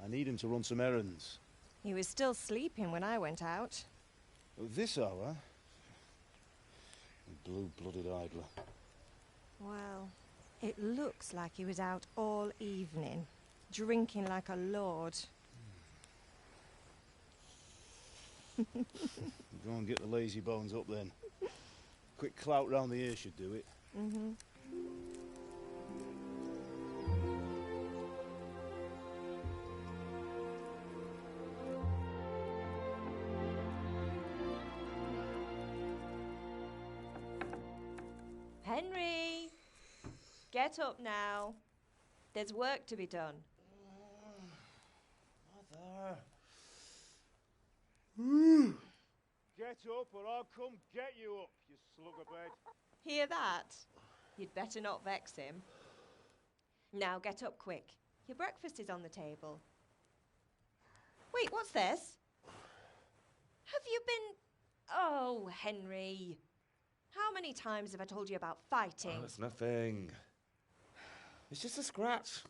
I need him to run some errands. He was still sleeping when I went out. At this hour? Blue-blooded idler. Well, it looks like he was out all evening, drinking like a lord. Go and get the lazy bones up then. Quick clout round the ear should do it. Mm-hmm. Henry! Get up now. There's work to be done. Mother. Get up or I'll come get you up, you slugabed. Hear that? You'd better not vex him. Now get up quick. Your breakfast is on the table. Wait, what's this? Have you been... Oh, Henry. How many times have I told you about fighting? Oh, it's nothing. It's just a scratch.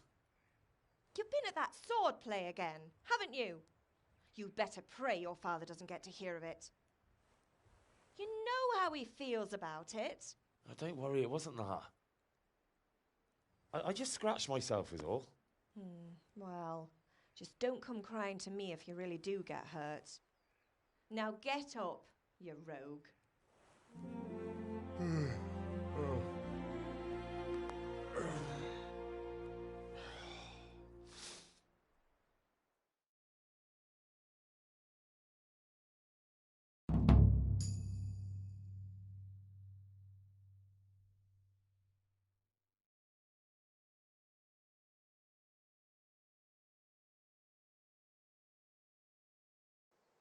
You've been at that sword play again, haven't you? You'd better pray your father doesn't get to hear of it. You know how he feels about it. Oh, don't worry, it wasn't that. I just scratched myself is all. Well, just don't come crying to me if you really do get hurt. Now get up, you rogue.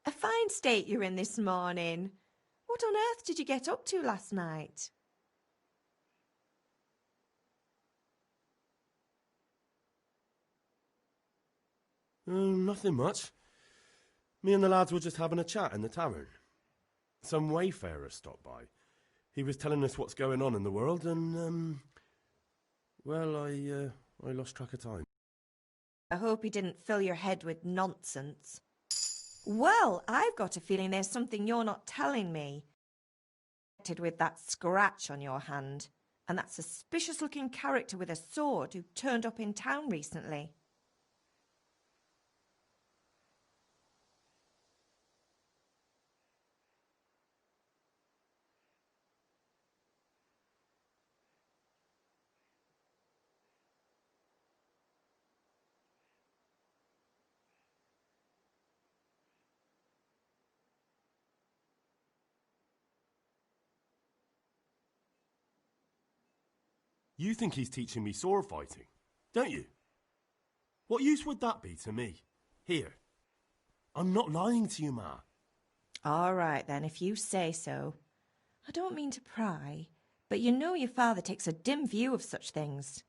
A fine state you're in this morning. What on earth did you get up to last night? Nothing much. Me and the lads were just having a chat in the tavern. Some wayfarer stopped by. He was telling us what's going on in the world and, well, I lost track of time. I hope he didn't fill your head with nonsense. Well, I've got a feeling there's something you're not telling me. With that scratch on your hand, and that suspicious-looking character with a sword who turned up in town recently. You think he's teaching me sword fighting, don't you? What use would that be to me? Here. I'm not lying to you, Ma. All right, then, if you say so. I don't mean to pry, but you know your father takes a dim view of such things.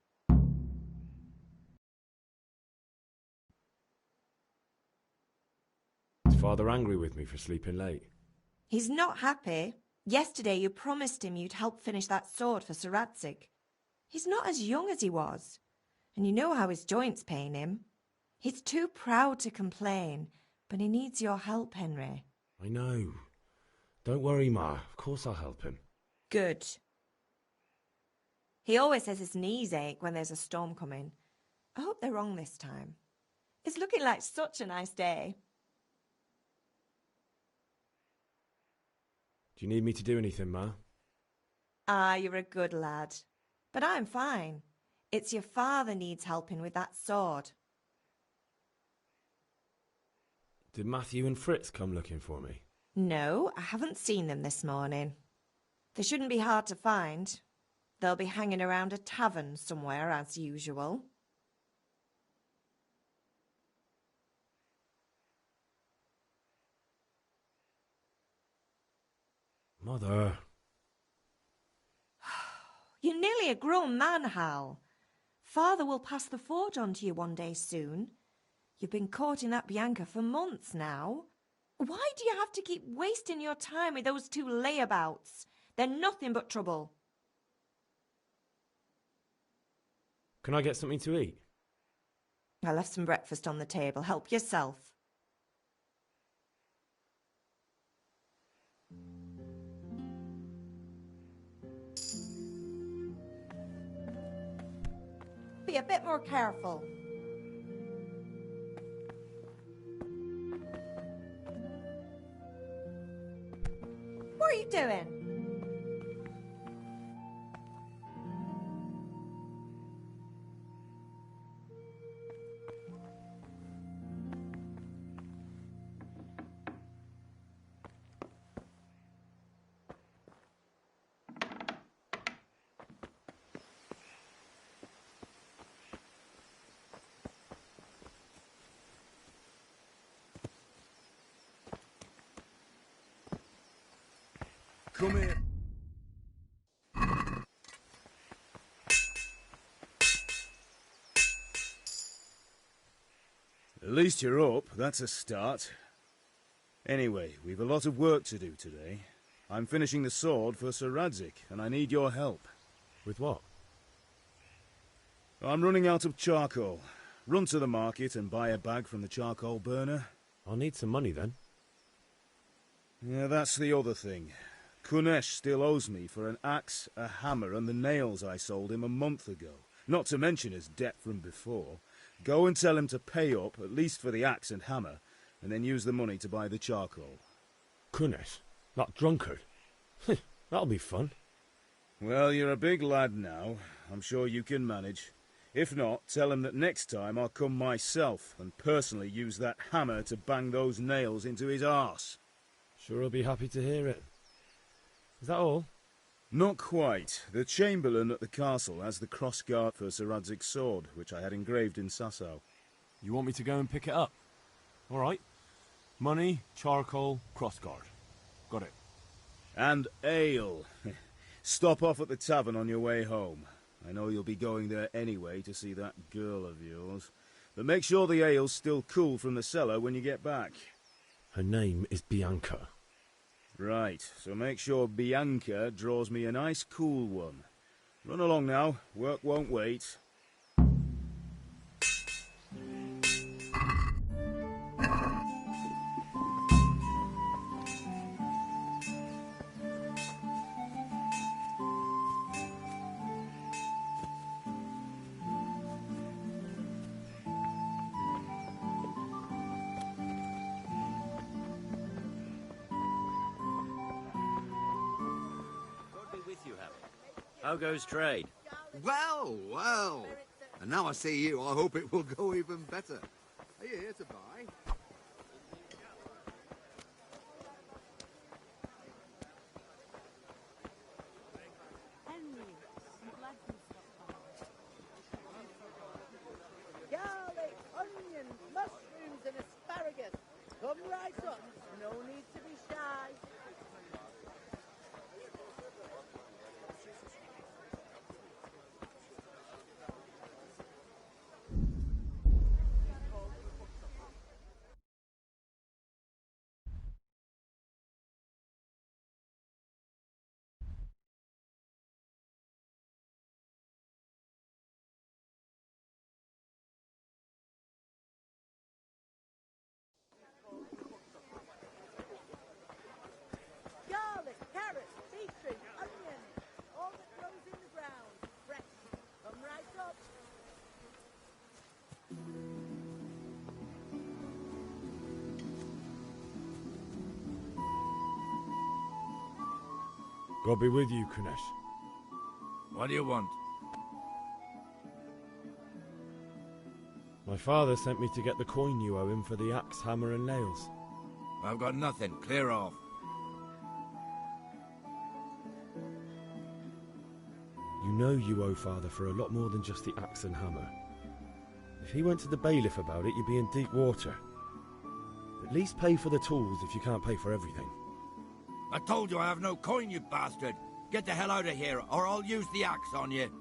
Is Father angry with me for sleeping late? He's not happy. Yesterday you promised him you'd help finish that sword for Sir Radzig. He's not as young as he was, and you know how his joints pain him. He's too proud to complain, but he needs your help, Henry. I know. Don't worry, Ma. Of course I'll help him. Good. He always says his knees ache when there's a storm coming. I hope they're wrong this time. It's looking like such a nice day. Do you need me to do anything, Ma? Ah, you're a good lad. But I'm fine. It's your father needs helping with that sword. Did Matthew and Fritz come looking for me? No, I haven't seen them this morning. They shouldn't be hard to find. They'll be hanging around a tavern somewhere as usual. Mother. You're nearly a grown man, Hal. Father will pass the forge on to you one day soon. You've been courting that Bianca for months now. Why do you have to keep wasting your time with those two layabouts? They're nothing but trouble. Can I get something to eat? I left some breakfast on the table. Help yourself. Be a bit more careful. What are you doing? Come here. At least you're up, that's a start. Anyway, we've a lot of work to do today. I'm finishing the sword for Sir Radzig, and I need your help. With what? I'm running out of charcoal. Run to the market and buy a bag from the charcoal burner. I'll need some money then. Yeah, that's the other thing. Kunesh still owes me for an axe, a hammer, and the nails I sold him a month ago. Not to mention his debt from before. Go and tell him to pay up, at least for the axe and hammer, and then use the money to buy the charcoal. Kunesh? That drunkard? That'll be fun. Well, you're a big lad now. I'm sure you can manage. If not, tell him that next time I'll come myself and personally use that hammer to bang those nails into his arse. Sure he'll be happy to hear it. Is that all? Not quite. The Chamberlain at the castle has the crossguard for Sir Radzig's sword, which I had engraved in Sasau. You want me to go and pick it up? All right. Money, charcoal, crossguard. Got it. And ale. Stop off at the tavern on your way home. I know you'll be going there anyway to see that girl of yours. But make sure the ale's still cool from the cellar when you get back. Her name is Bianca. Right, so make sure Bianca draws me a nice cool one. Run along now, work won't wait. How goes trade? Well, well. And now I see you, I hope it will go even better. Are you here to buy? Garlic, onions, mushrooms and asparagus. Come right up. No need to be shy. Garlic, carrots, beetroot, onions. All that grows in the ground. Fresh. Come right up. God be with you, Kunesh. What do you want? My father sent me to get the coin you owe him for the axe, hammer and nails. I've got nothing. Clear off. You know you owe father for a lot more than just the axe and hammer. If he went to the bailiff about it, you'd be in deep water. At least pay for the tools if you can't pay for everything. I told you I have no coin, you bastard. Get the hell out of here, or I'll use the axe on you.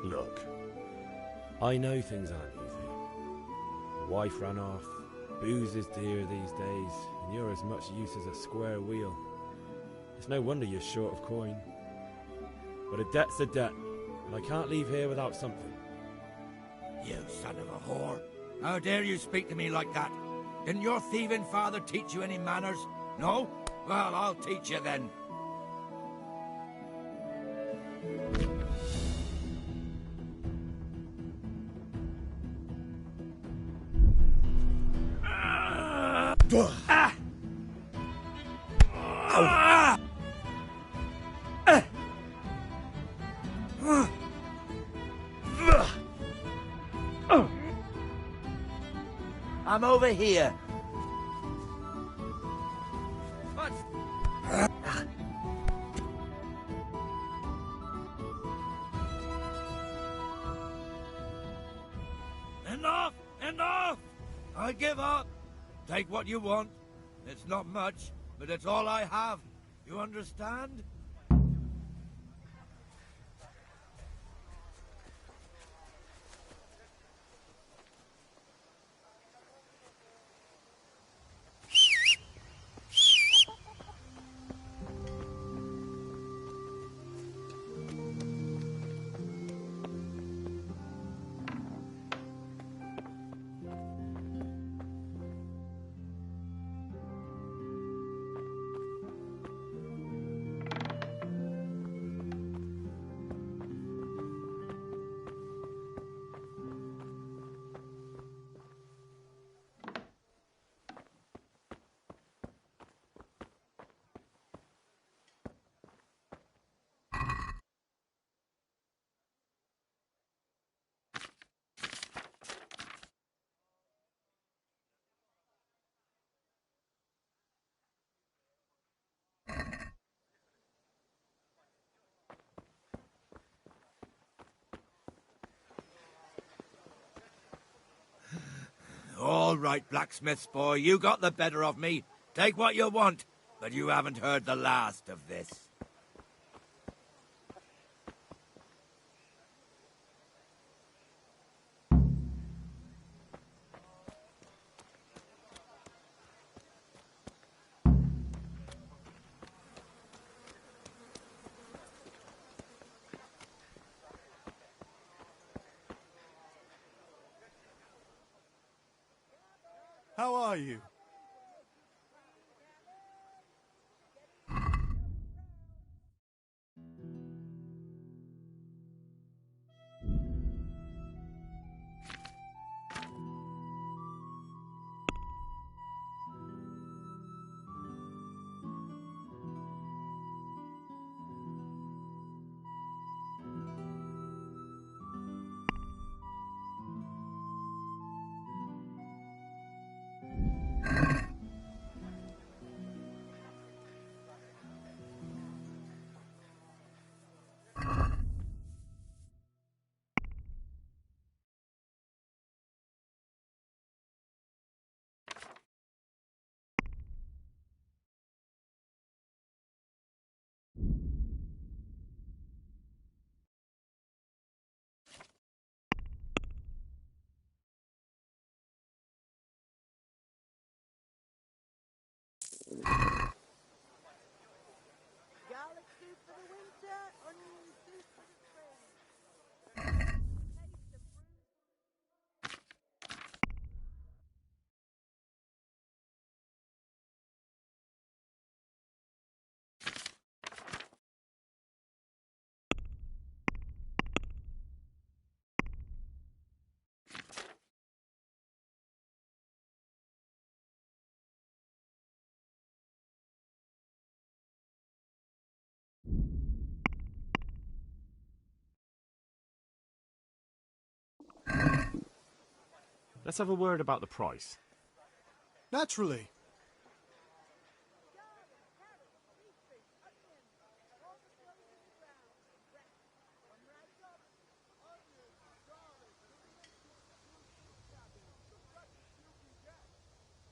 Look, I know things aren't easy. Your wife ran off, booze is dear these days, and you're as much use as a square wheel. It's no wonder you're short of coin. But a debt's a debt, and I can't leave here without something. You son of a whore. How dare you speak to me like that? Didn't your thieving father teach you any manners? No? Well, I'll teach you then. I'm over here. What? Enough! Enough! I give up. Take what you want. It's not much, but it's all I have. You understand? All right, blacksmith's boy, you got the better of me. Take what you want, but you haven't heard the last of this. How are you? Garlic soup for the winter, onion soup for the spring. Taste the fruit. Let's have a word about the price. Naturally.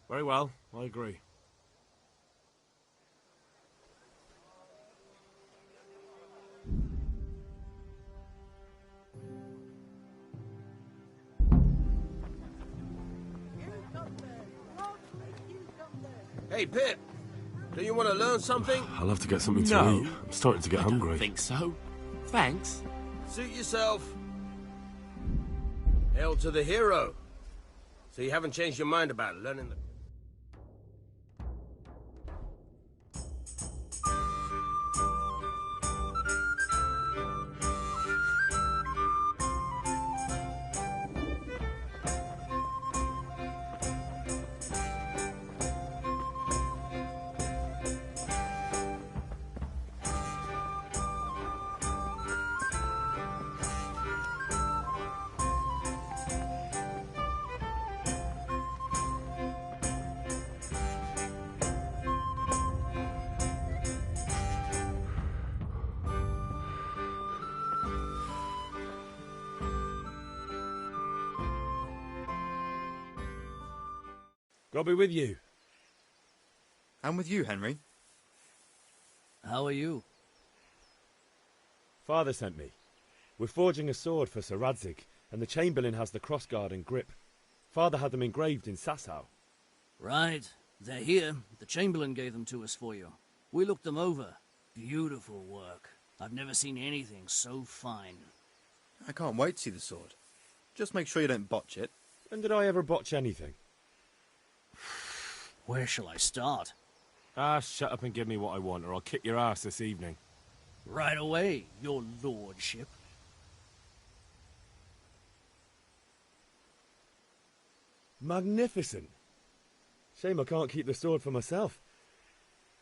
Very well, I agree. Hey, Pip. Do you want to learn something? I'll have to get something to No. eat. I'm starting to get hungry. I think so. Thanks. Suit yourself. Hail to the hero. So you haven't changed your mind about learning the... God be with you. I'm with you, Henry. How are you? Father sent me. We're forging a sword for Sir Radzig, and the Chamberlain has the crossguard and grip. Father had them engraved in Sasau. Right. They're here. The Chamberlain gave them to us for you. We looked them over. Beautiful work. I've never seen anything so fine. I can't wait to see the sword. Just make sure you don't botch it. When did I ever botch anything? Where shall I start? Ah, shut up and give me what I want, or I'll kick your ass this evening. Right away, your lordship. Magnificent. Shame I can't keep the sword for myself.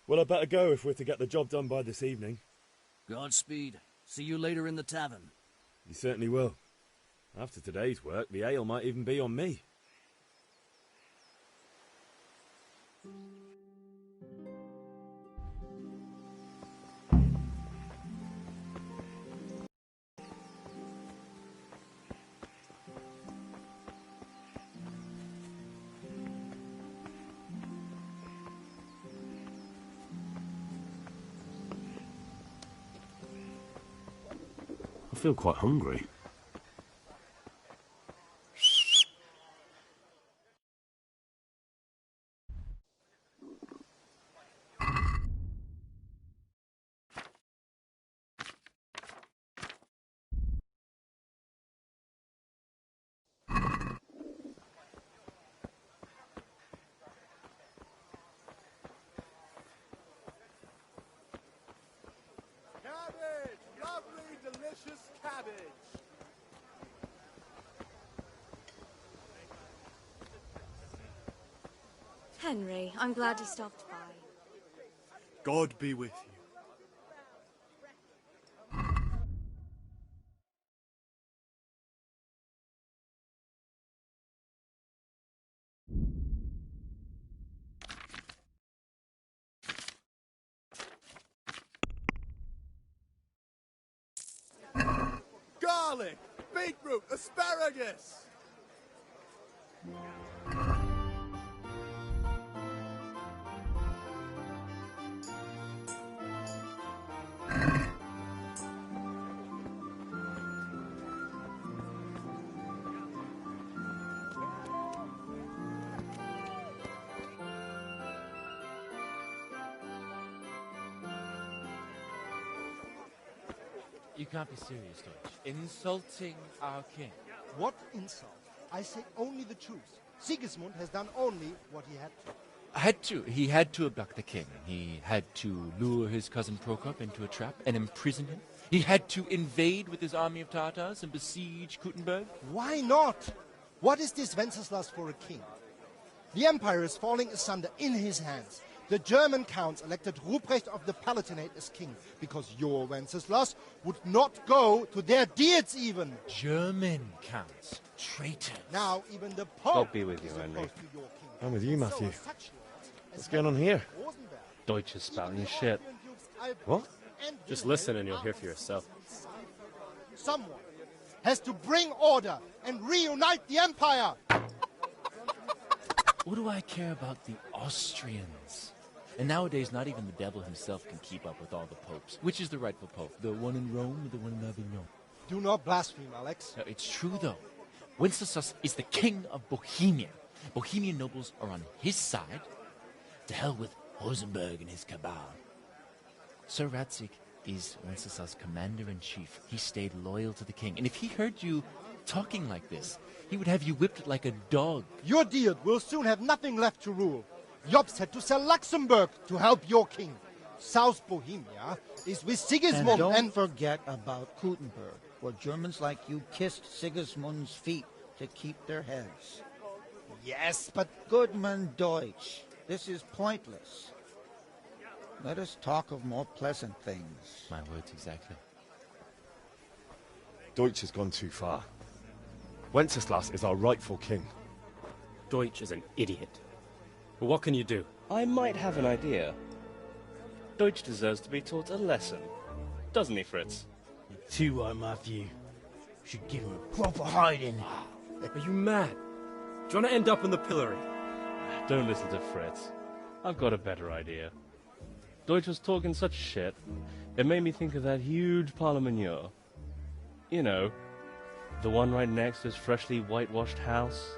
Well, I better go if we're to get the job done by this evening. Godspeed. See you later in the tavern. You certainly will. After today's work, the ale might even be on me. I feel quite hungry. Cabbage! Lovely, delicious cabbage! Henry, I'm glad you stopped by. God be with you. Garlic! Beetroot! Asparagus! You can't be serious, Deutsch. Insulting our king. What insult? I say only the truth. Sigismund has done only what he had to. He had to abduct the king. He had to lure his cousin Prokop into a trap and imprison him. He had to invade with his army of Tartars and besiege Kuttenberg. Why not? What is this Wenceslas for a king? The empire is falling asunder in his hands. The German counts elected Ruprecht of the Palatinate as king because your Wenceslas would not go to their deeds even. German counts. Traitors. Now even the Pope God be with you, is Henry. opposed to your king. I'm with you, So Matthew. are such lords as What's going on here? Rosenberg, Deutsch is spouting his shit. What? and Just Wilhelm listen and you'll hear for yourself. Someone has to bring order and reunite the empire. What do I care about the Austrians? And nowadays, not even the devil himself can keep up with all the popes. Which is the rightful pope? The one in Rome or the one in Avignon? Do not blaspheme, Alex. No, it's true, though. Wenceslas is the king of Bohemia. Bohemian nobles are on his side. To hell with Rosenberg and his cabal. Sir Radzig is Wenceslas' commander-in-chief. He stayed loyal to the king, and if he heard you talking like this, he would have you whipped like a dog. Your dear will soon have nothing left to rule. Jobst had to sell Luxembourg to help your king. South Bohemia is with Sigismund and don't forget about Kuttenberg, where Germans like you kissed Sigismund's feet to keep their heads. Yes, but... Goodman Deutsch, this is pointless. Let us talk of more pleasant things. My words exactly. Deutsch has gone too far. Wenceslas is our rightful king. Deutsch is an idiot. But what can you do? I might have an idea. Deutsch deserves to be taught a lesson. Doesn't he, Fritz? Too right, Matthew. Should give him a proper hiding. Are you mad? Do you want to end up in the pillory? Don't listen to Fritz. I've got a better idea. Deutsch was talking such shit, it made me think of that huge parliament. You know, the one right next to his freshly whitewashed house.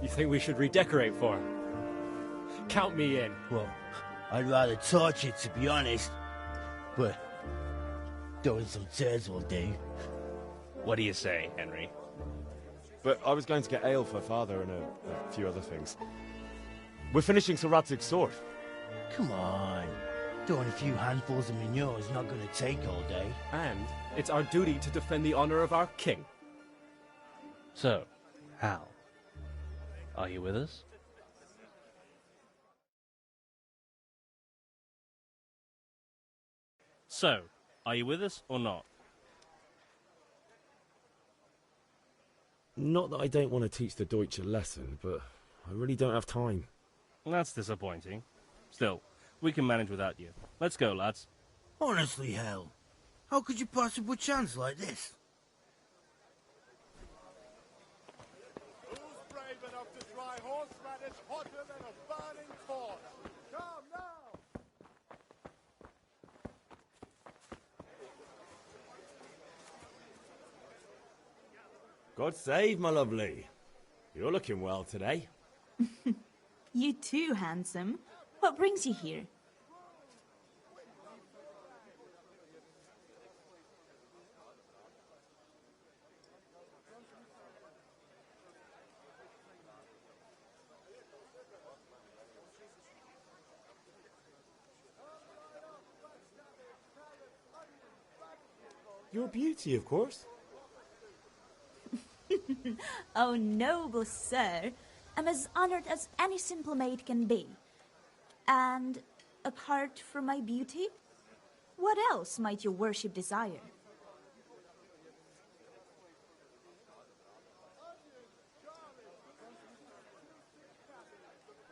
You think we should redecorate for him? Count me in. Well, I'd rather torch it, to be honest. But throwing some chairs will do. What do you say, Henry? But I was going to get ale for father and a few other things. We're finishing Sir Radzig's sword. Come on. Throwing a few handfuls of manure is not going to take all day. And it's our duty to defend the honor of our king. So, Hal, are you with us? So, are you with us or not? Not that I don't want to teach the Deutsch a lesson, but I really don't have time. That's disappointing. Still, we can manage without you. Let's go, lads. Honestly, Hal, how could you possibly chance like this? Who's brave enough to try horseradish hotter than a burning torch? Come now! God save, my lovely. You're looking well today. You too, handsome. What brings you here? Your beauty, of course. Oh, noble sir. I'm as honored as any simple maid can be. And apart from my beauty, what else might your worship desire?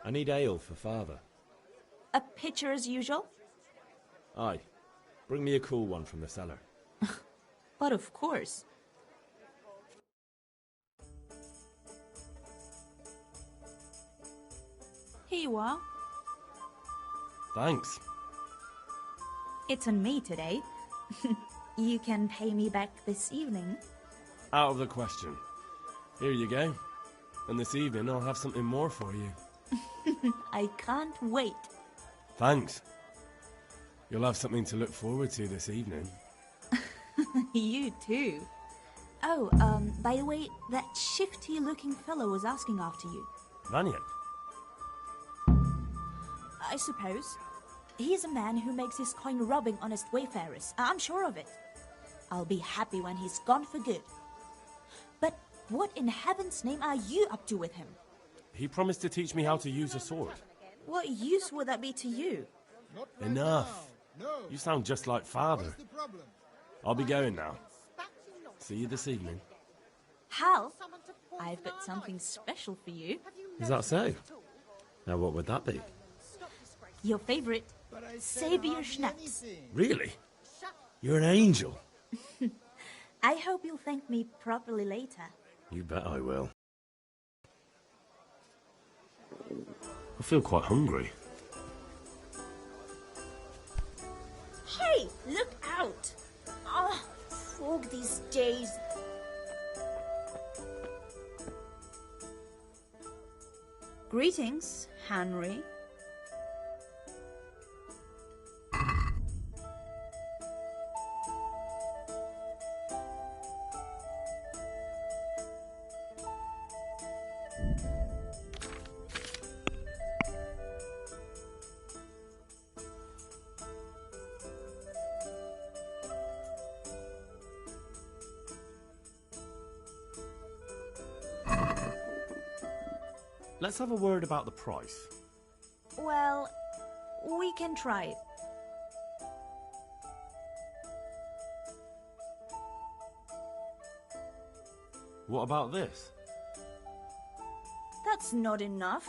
I need ale for father. A pitcher as usual? Aye. Bring me a cool one from the cellar. But of course. Here you are. Thanks. It's on me today. You can pay me back this evening. Out of the question. Here you go. And this evening I'll have something more for you. I can't wait. Thanks. You'll have something to look forward to this evening. You too. Oh, by the way, that shifty-looking fellow was asking after you. Vanya? I suppose. He's a man who makes his coin robbing honest wayfarers. I'm sure of it. I'll be happy when he's gone for good. But what in heaven's name are you up to with him? He promised to teach me how to use a sword. What use would that be to you? Enough. You sound just like father. I'll be going now. See you this evening. Hal, I've got something special for you. Is that so? Now what would that be? Your favorite, Savior Schnapps. Really? You're an angel. I hope you'll thank me properly later. You bet I will. I feel quite hungry. Hey, look out! Oh, fog these days. Greetings, Henry. Let's have a word about the price. Well, we can try it. What about this? That's not enough.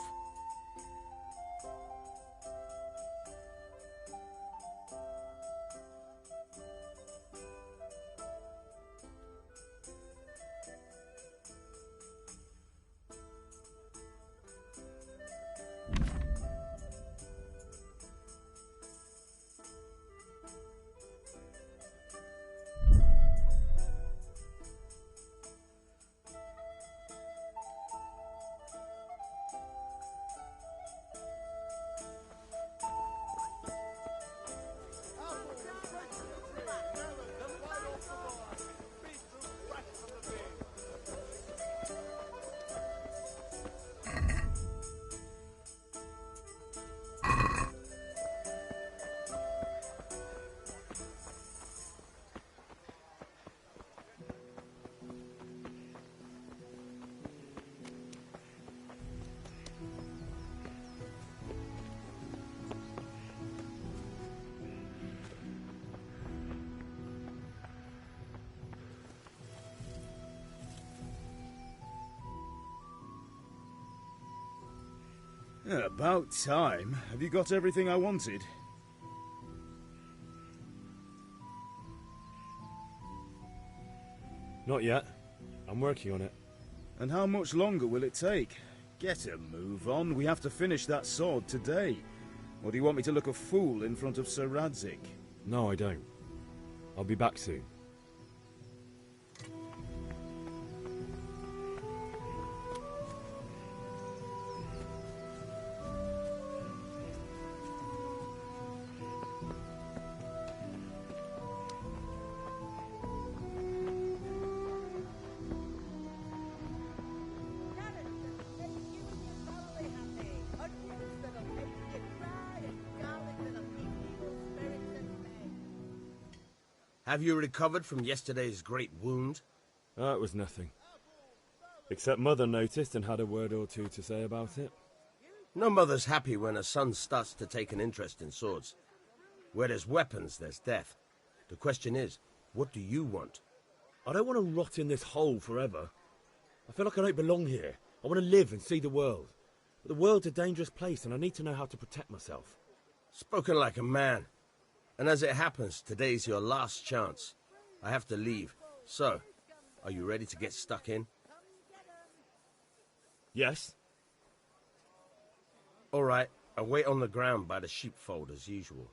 About time. Have you got everything I wanted? Not yet. I'm working on it. And how much longer will it take? Get a move on. We have to finish that sword today. Or do you want me to look a fool in front of Sir Radzig? No, I don't. I'll be back soon. Have you recovered from yesterday's great wound? It was nothing. Except Mother noticed and had a word or two to say about it. No mother's happy when a son starts to take an interest in swords. Where there's weapons, there's death. The question is, what do you want? I don't want to rot in this hole forever. I feel like I don't belong here. I want to live and see the world. But the world's a dangerous place and I need to know how to protect myself. Spoken like a man. And as it happens, today's your last chance. I have to leave. So, are you ready to get stuck in? Yes. All right, I'll wait on the ground by the sheepfold as usual.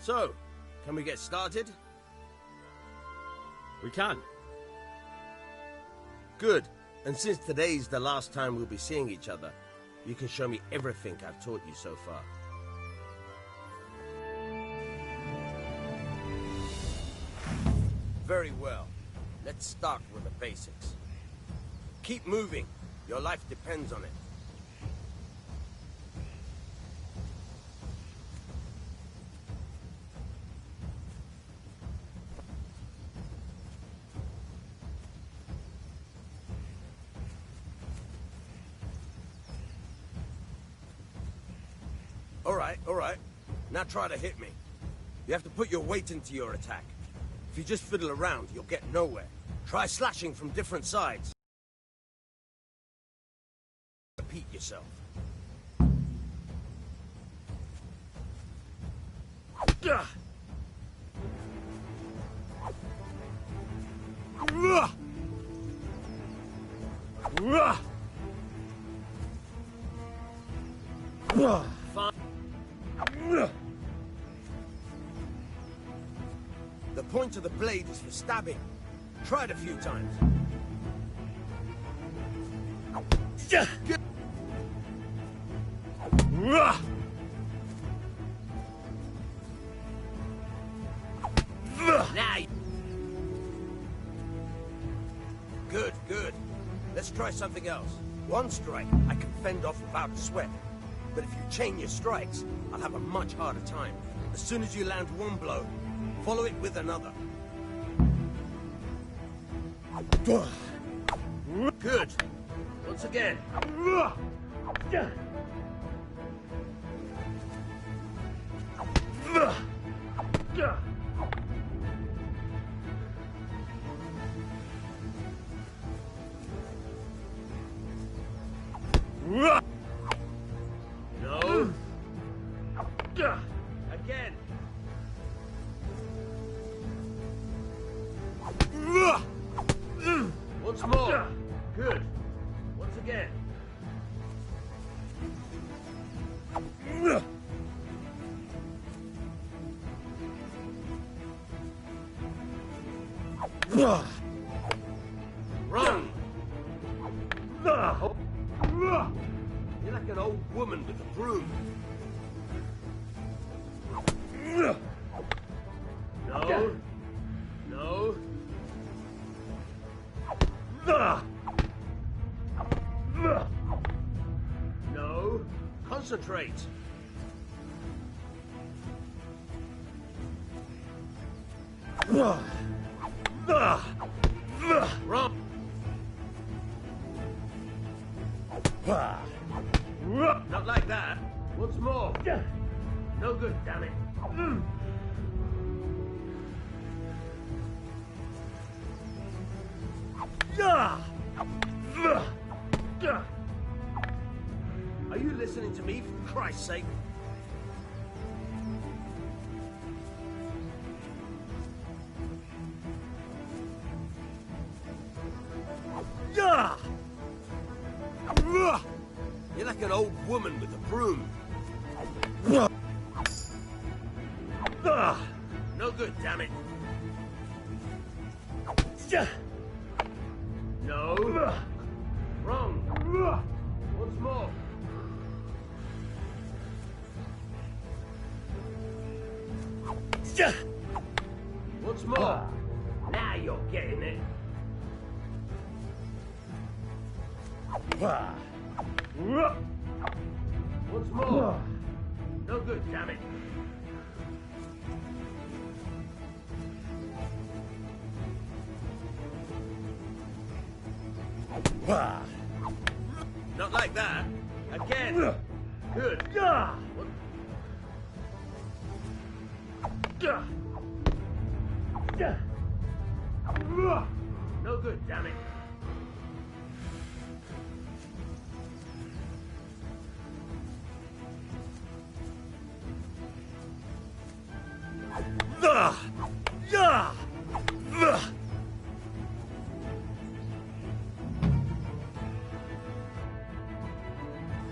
So, can we get started? We can. Good. And since today's the last time we'll be seeing each other, you can show me everything I've taught you so far. Very well. Let's start with the basics. Keep moving. Your life depends on it. All right. Now try to hit me. You have to put your weight into your attack. If you just fiddle around, you'll get nowhere. Try slashing from different sides. Repeat yourself. The point of the blade is for stabbing. Try it a few times. Now. Good. Let's try something else. One strike, I can fend off without a sweat. But if you chain your strikes, I'll have a much harder time. As soon as you land one blow, follow it with another. Good. Once again. No. Again. Once more. Good. Once again. Run. You're like an old woman with a broom. No. No. Concentrate. Run. Not like that. Once more. No good, damn it. Are you listening to me, for Christ's sake? You're like an old woman with a broom. No good, damn it. No. Wrong. Once more. Once more. Now you're getting it. Once more. No good, damn it. Not like that. Again. Good. No good, damn it.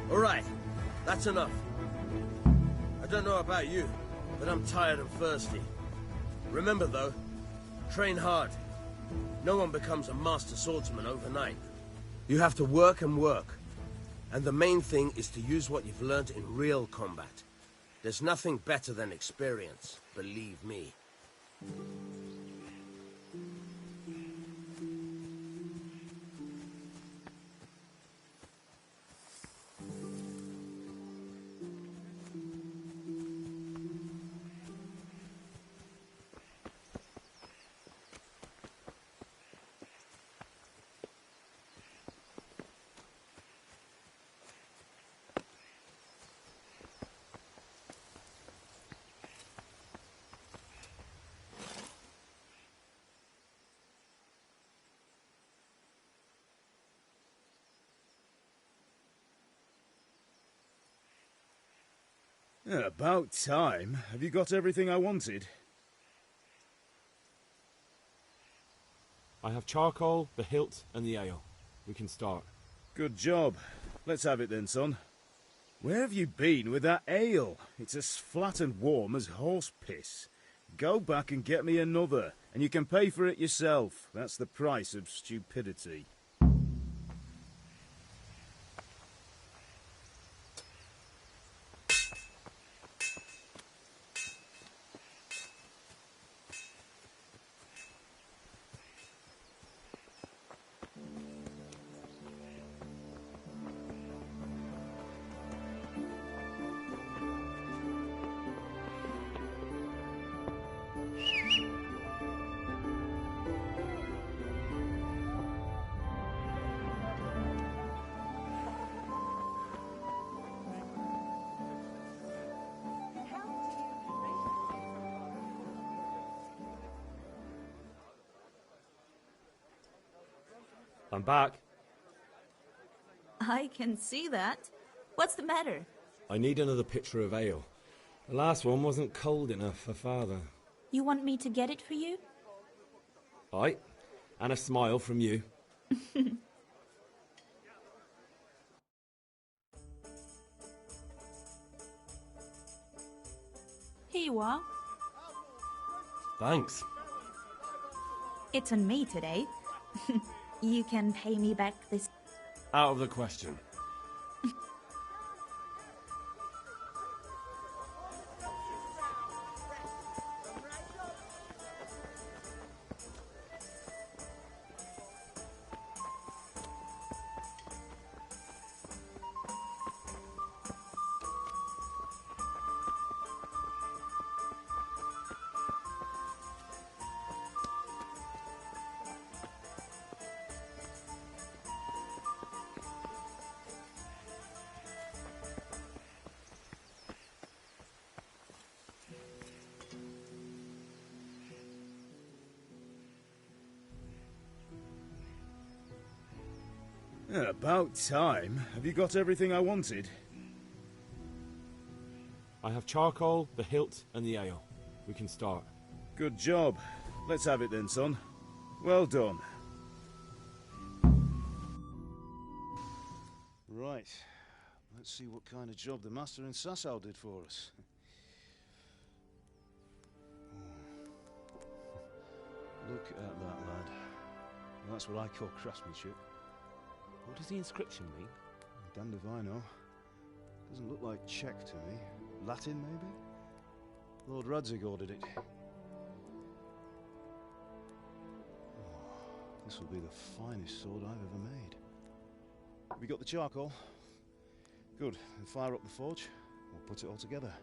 All right, that's enough. I don't know about you, but I'm tired and thirsty. Remember, though, train hard. No one becomes a master swordsman overnight. You have to work and work. And the main thing is to use what you've learned in real combat. There's nothing better than experience, believe me. About time. Have you got everything I wanted? I have charcoal, the hilt, and the ale. We can start. Good job. Let's have it then, son. Where have you been with that ale? It's as flat and warm as horse piss. Go back and get me another, and you can pay for it yourself. That's the price of stupidity. I'm back. I can see that. What's the matter? I need another pitcher of ale. The last one wasn't cold enough for Father. You want me to get it for you? Aye, and a smile from you. Here you are. Thanks. It's on me today. You can pay me back this... Out of the question. About time. Have you got everything I wanted? I have charcoal, the hilt, and the ale. We can start. Good job. Let's have it then, son. Well done. Right. Let's see what kind of job the master in Sasau did for us. Look at that, lad. Well, that's what I call craftsmanship. What does the inscription mean? Damned if I know. Doesn't look like Czech to me. Latin, maybe? Lord Radzig ordered it. Oh, this will be the finest sword I've ever made. We got the charcoal? Good. Then fire up the forge. We'll put it all together.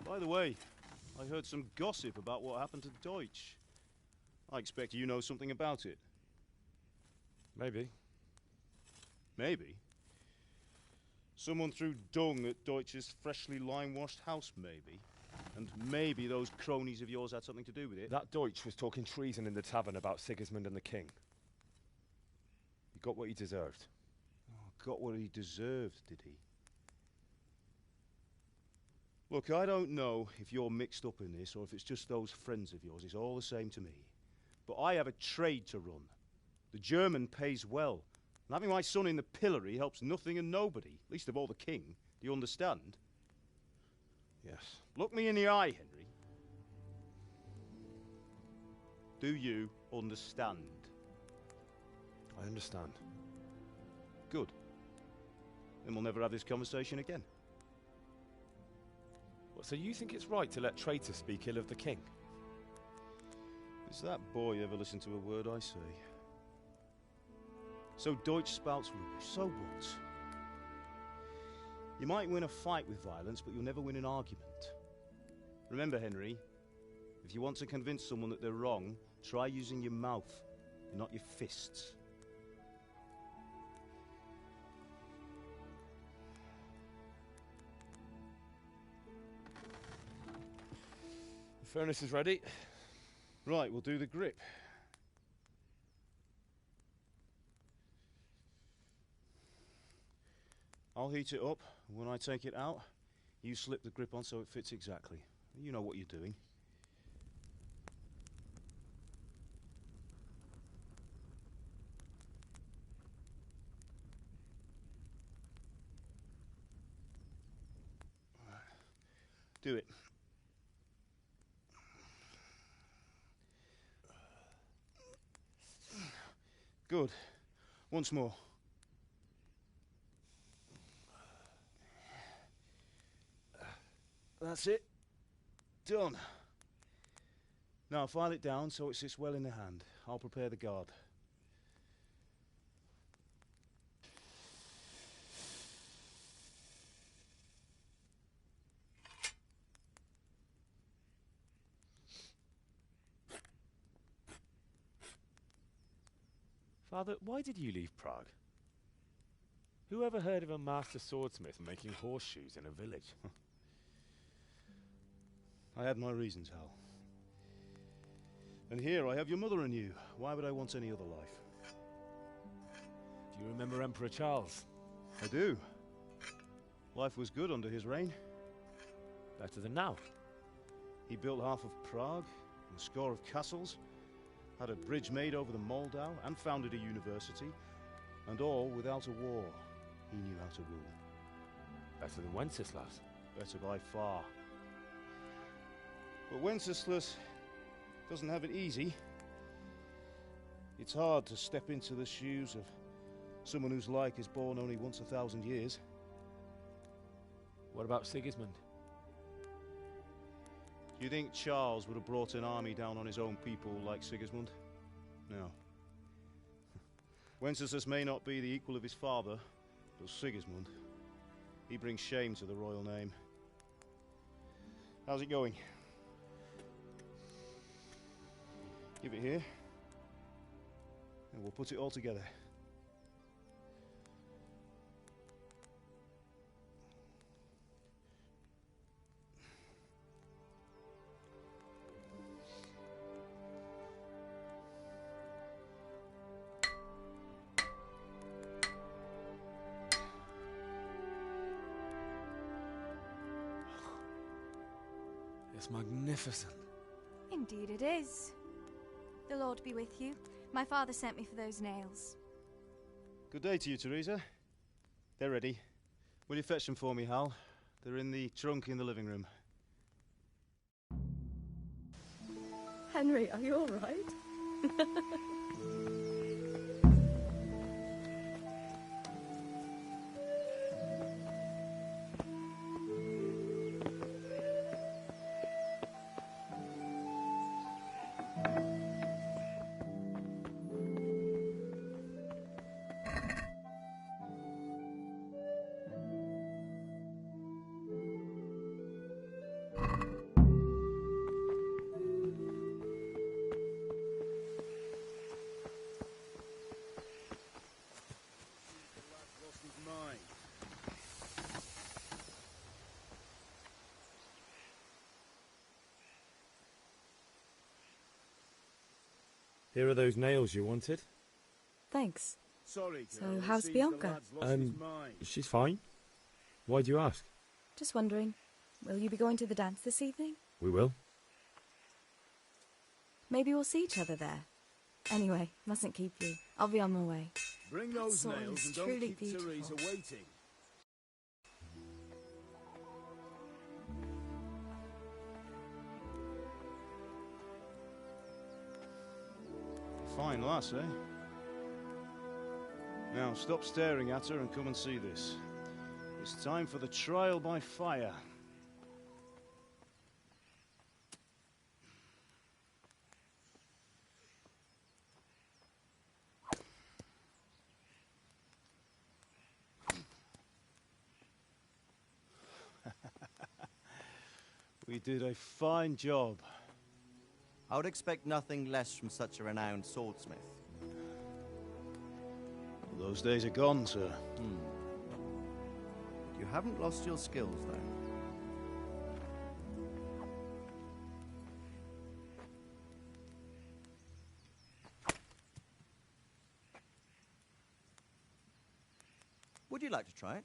By the way, I heard some gossip about what happened to Deutsch. I expect you know something about it. Maybe. Maybe? Someone threw dung at Deutsch's freshly lime-washed house, maybe? And maybe those cronies of yours had something to do with it? That Deutsch was talking treason in the tavern about Sigismund and the king. He got what he deserved. Oh, got what he deserved, did he? Look, I don't know if you're mixed up in this or if it's just those friends of yours. It's all the same to me. But I have a trade to run. The German pays well. And having my son in the pillory helps nothing and nobody, least of all the king. Do you understand? Yes. Look me in the eye, Henry. Do you understand? I understand. Good. Then we'll never have this conversation again. What, so you think it's right to let traitors speak ill of the king? Does that boy ever listen to a word I say? So Deutsch spouts rubbish, so what? You might win a fight with violence, but you'll never win an argument. Remember, Henry, if you want to convince someone that they're wrong, try using your mouth, and not your fists. The furnace is ready. Right, we'll do the grip. I'll heat it up, and when I take it out, you slip the grip on so it fits exactly. You know what you're doing. Do it. Good. Once more. That's it. Done. Now file it down so it sits well in the hand. I'll prepare the guard. Father, why did you leave Prague? Who ever heard of a master swordsmith making horseshoes in a village? I had my reasons, Hal. And here I have your mother and you. Why would I want any other life? Do you remember Emperor Charles? I do. Life was good under his reign. Better than now. He built half of Prague, and a score of castles, had a bridge made over the Moldau, and founded a university, and all without a war. He knew how to rule. Better than Wenceslas. Better by far. But Wenceslas doesn't have it easy. It's hard to step into the shoes of someone whose like is born only once 1,000 years. What about Sigismund? Do you think Charles would have brought an army down on his own people like Sigismund? No. Wenceslas may not be the equal of his father, but Sigismund, he brings shame to the royal name. How's it going? Give it here, and we'll put it all together. It's magnificent. Indeed it is. The Lord be with you. My father sent me for those nails. Good day to you, Teresa. They're ready. Will you fetch them for me, Hal? They're in the trunk in the living room. Henry, are you all right? Here are those nails you wanted. Thanks. Sorry, So, how's Bianca? She's fine. Why do you ask? Just wondering, will you be going to the dance this evening? We will. Maybe we'll see each other there. Anyway, mustn't keep you. I'll be on my way. Bring That those sword nails is and don't truly keep beautiful. Teresa waiting. Fine lass, eh? Now stop staring at her and come and see this. It's time for the trial by fire. We did a fine job. I would expect nothing less from such a renowned swordsmith. Those days are gone, sir. You haven't lost your skills, though. Would you like to try it?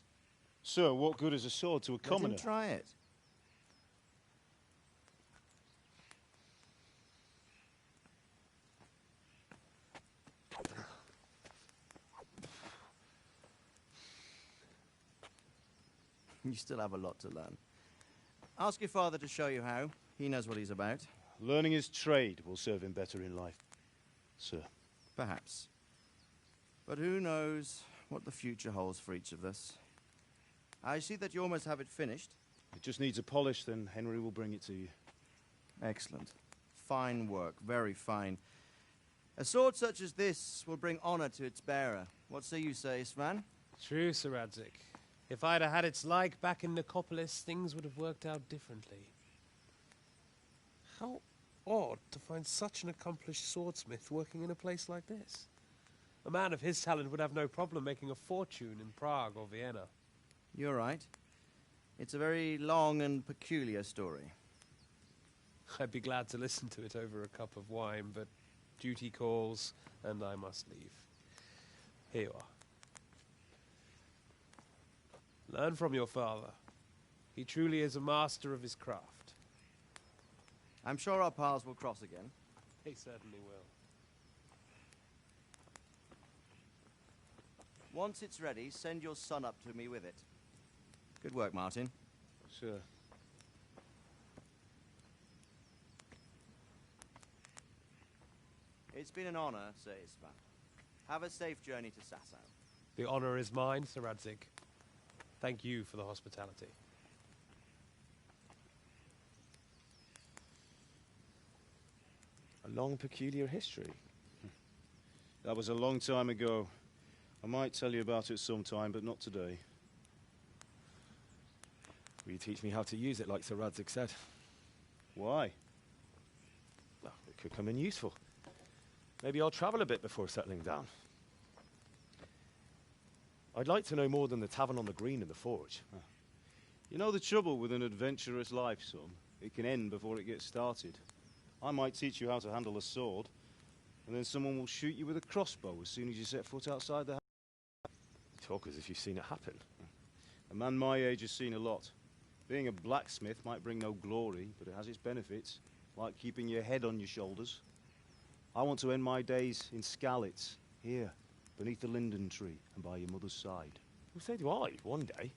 Sir, what good is a sword to a commoner? Let him try it. You still have a lot to learn. Ask your father to show you how. He knows what he's about. Learning his trade will serve him better in life, sir. Perhaps. But who knows what the future holds for each of us. I see that you almost have it finished. It just needs a polish, then Henry will bring it to you. Excellent. Fine work, very fine. A sword such as this will bring honor to its bearer. What say you, Svan? True, Sir Radzik. If I'd have had its like back in Nicopolis, things would have worked out differently. How odd to find such an accomplished swordsmith working in a place like this. A man of his talent would have no problem making a fortune in Prague or Vienna. You're right. It's a very long and peculiar story. I'd be glad to listen to it over a cup of wine, but duty calls, and I must leave. Here you are. Learn from your father. He truly is a master of his craft. I'm sure our paths will cross again. He certainly will. Once it's ready, send your son up to me with it. Good work, Martin. Sir. It's been an honor, Sir Isvan. Have a safe journey to Sasau. The honor is mine, Sir Radzik. Thank you for the hospitality. A long, peculiar history. That was a long time ago. I might tell you about it sometime, but not today. Will you teach me how to use it, like Sir Radzik said? Why? Well, it could come in useful. Maybe I'll travel a bit before settling down. I'd like to know more than the tavern on the green and the forge. You know the trouble with an adventurous life, son? It can end before it gets started. I might teach you how to handle a sword, and then someone will shoot you with a crossbow as soon as you set foot outside the house. You talk as if you've seen it happen. A man my age has seen a lot. Being a blacksmith might bring no glory, but it has its benefits, like keeping your head on your shoulders. I want to end my days in Skalitz, here, beneath the linden tree and by your mother's side. Well, so do I, one day.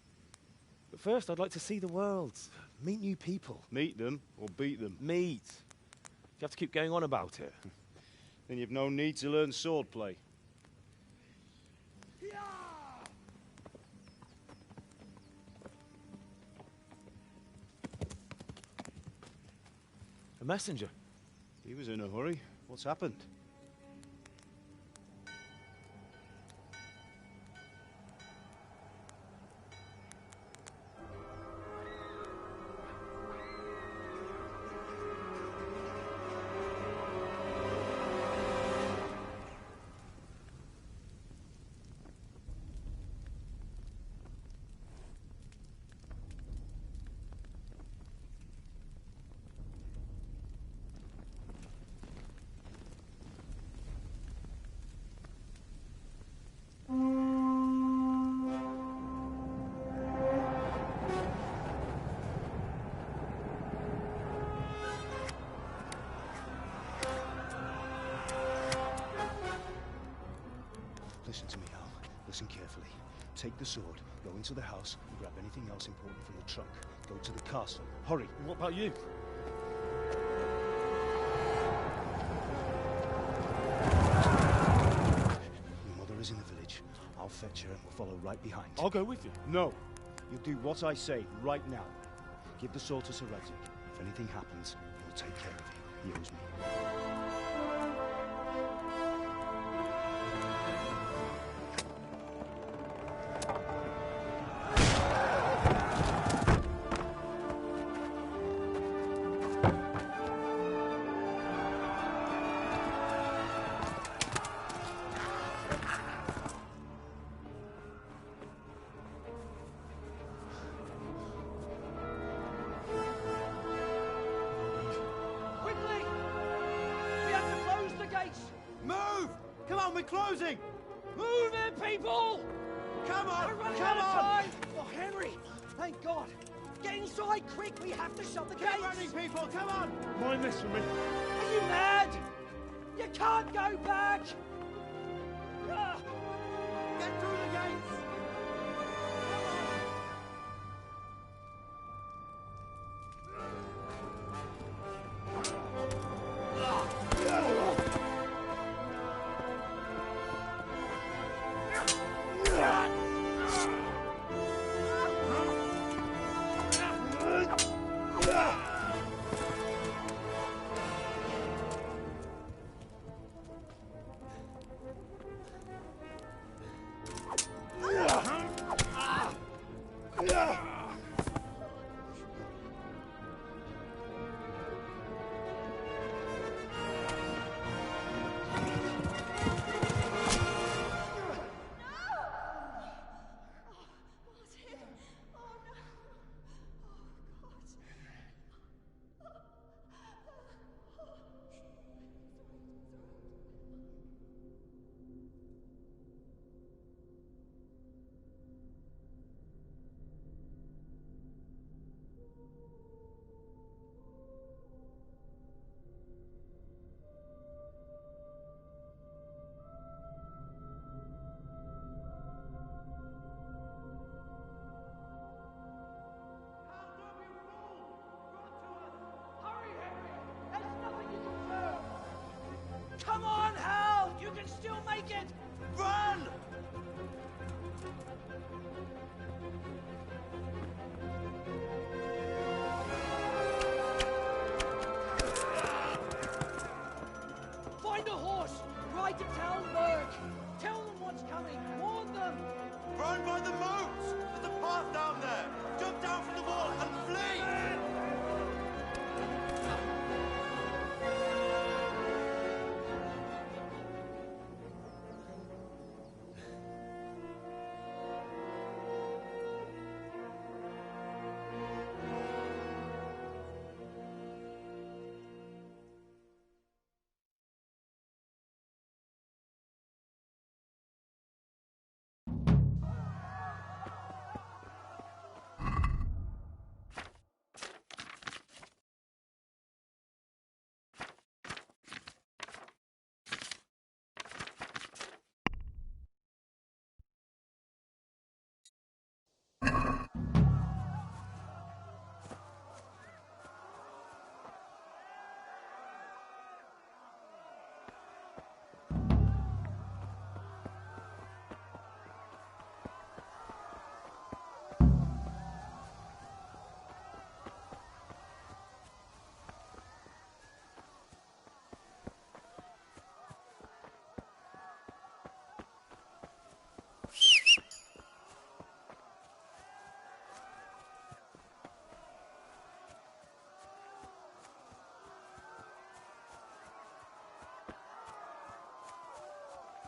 But first, I'd like to see the world, meet new people. Meet them or beat them? Meet. You have to keep going on about it. Then you've no need to learn swordplay. A messenger. He was in a hurry. What's happened? Listen to me, Hal. Listen carefully. Take the sword, go into the house, and grab anything else important from the trunk. Go to the castle. Hurry. And what about you? Your mother is in the village. I'll fetch her and we'll follow right behind. I'll go with you. No. You'll do what I say right now. Give the sword to Sir Radzik. If anything happens, he'll take care of you. He owes me. Closing! Move it, people! Come on! We're running Come out of on! time! Oh, Henry! inside, quick! We have to shut the gates! Get ready, people! Come on! Mind this for me. Are you mad? You can't go back! Ah! Get through the gates! Come on, Hal! You can still make it! Run! Find a horse! Ride to Talberg! Tell them what's coming! Warn them! Run by the moat! There's a path down there! Jump down from the wall and flee!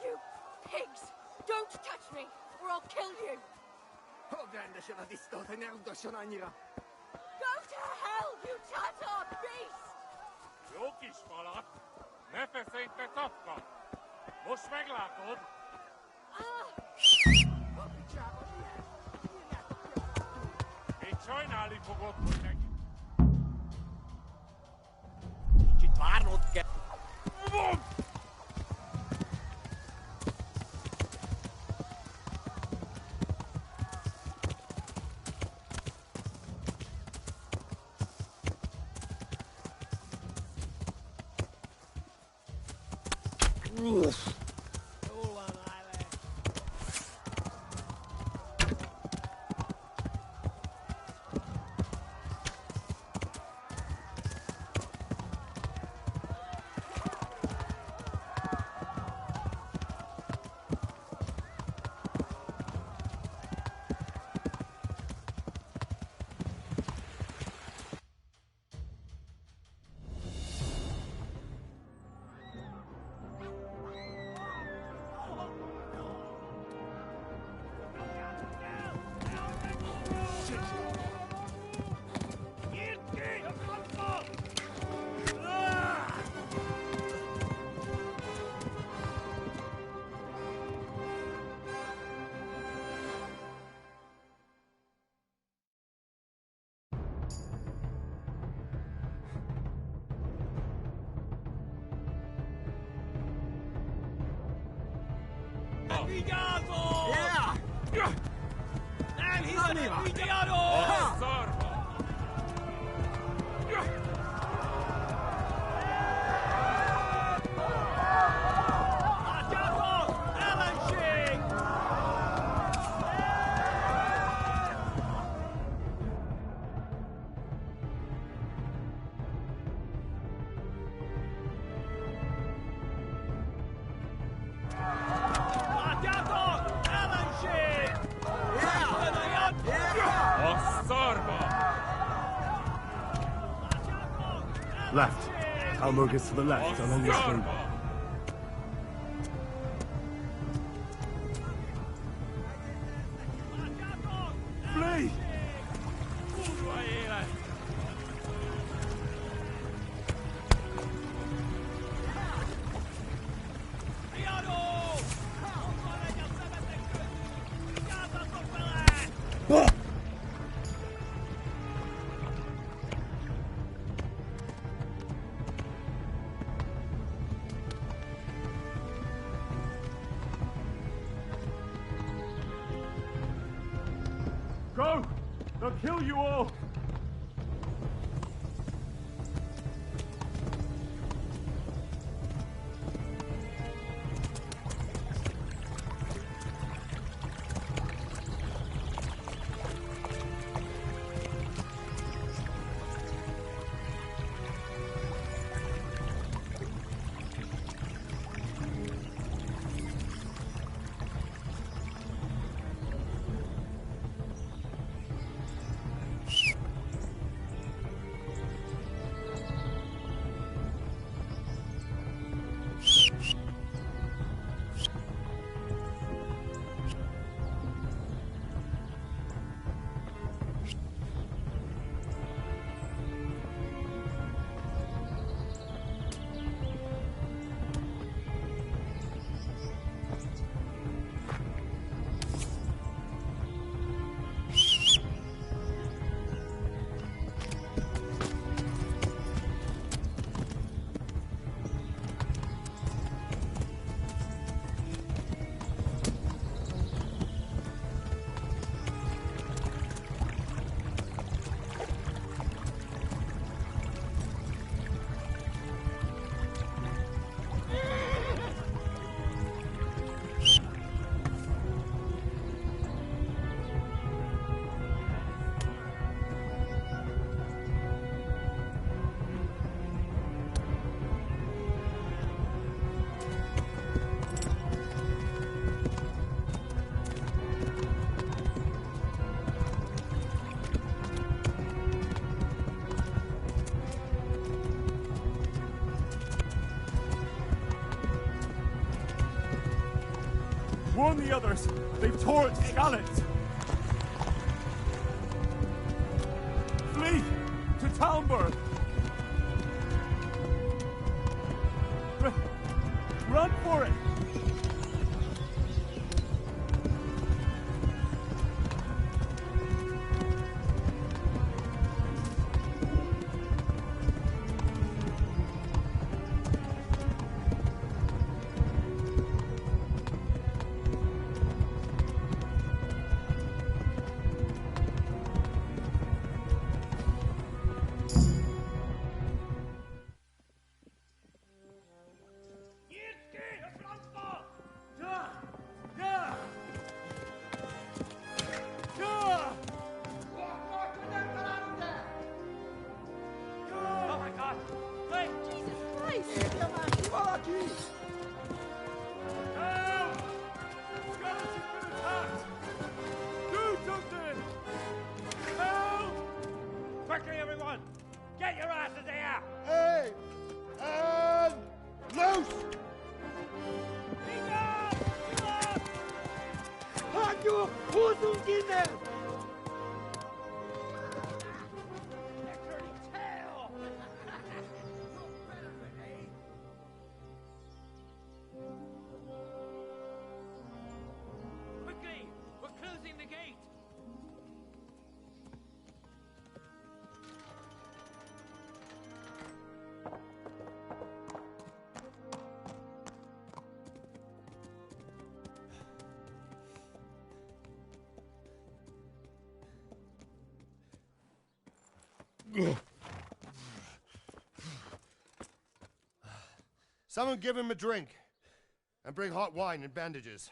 You pigs! Don't touch me, or I'll kill you! Go to hell, you Tatar beast! Jokies, valak. Nefes ei te tapka. Mus väglaatod. Ei China oli pukottu näki. Sit varnutke! Left. Talmud is to the left, along the street. Flee! Go! They'll kill you all! Warn the others! They've torched Scarlet! Flee! To Talmberg! Run for it! Quickly, everyone! Get your asses here! Hey! And loose! Hanyo! Who's in there? Quickly! We're closing the gate! Someone give him a drink. And bring hot wine and bandages.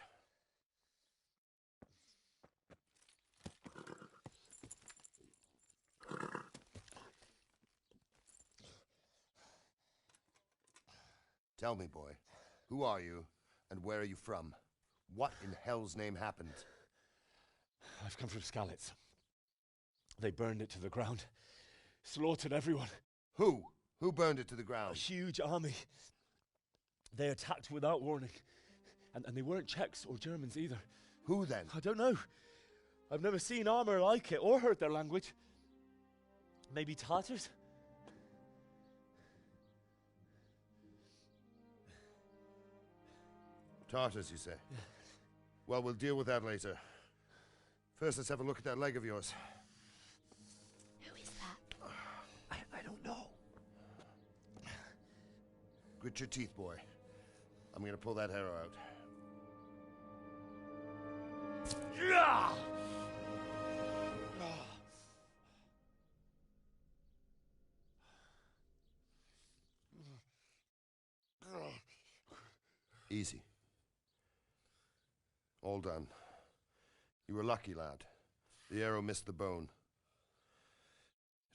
Tell me, boy, who are you and where are you from? What in hell's name happened? I've come from Skalitz. They burned it to the ground. Slaughtered everyone. Who? Who burned it to the ground? A huge army. They attacked without warning. And they weren't Czechs or Germans either. Who then? I don't know. I've never seen armor like it or heard their language. Maybe Tatars? Tartars, you say? Yeah. Well, we'll deal with that later. First, let's have a look at that leg of yours. Who is that? I don't know. Grit your teeth, boy. I'm gonna pull that arrow out. Easy. All done. You were lucky, lad. The arrow missed the bone.